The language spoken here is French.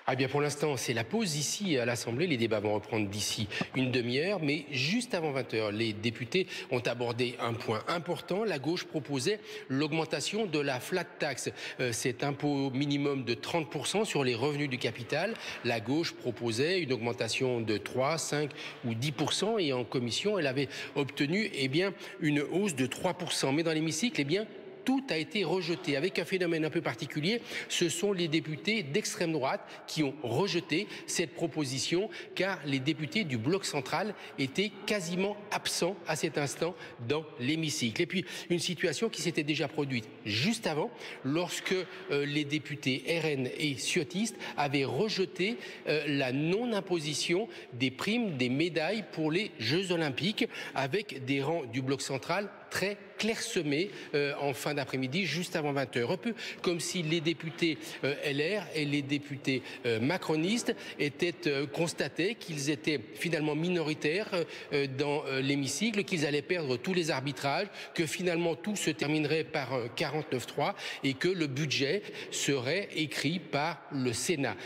Ah bien pour l'instant, c'est la pause ici à l'Assemblée. Les débats vont reprendre d'ici une demi-heure, mais juste avant 20 heures, les députés ont abordé un point important. La gauche proposait l'augmentation de la flat tax, cet impôt minimum de 30% sur les revenus du capital. La gauche proposait une augmentation de 3, 5 ou 10%, et en commission, elle avait obtenu une hausse de 3%. Mais dans l'hémicycle, tout a été rejeté, avec un phénomène un peu particulier. Ce sont les députés d'extrême droite qui ont rejeté cette proposition, car les députés du bloc central étaient quasiment absents à cet instant dans l'hémicycle. Et puis, une situation qui s'était déjà produite juste avant, lorsque les députés RN et ciotistes avaient rejeté la non-imposition des primes, des médailles pour les Jeux Olympiques, avec des rangs du bloc central très clairsemés en fin d'après-midi, juste avant 20 heures. Un peu comme si les députés LR et les députés macronistes constataient qu'ils étaient finalement minoritaires dans l'hémicycle, qu'ils allaient perdre tous les arbitrages, que finalement tout se terminerait par 49-3 et que le budget serait écrit par le Sénat.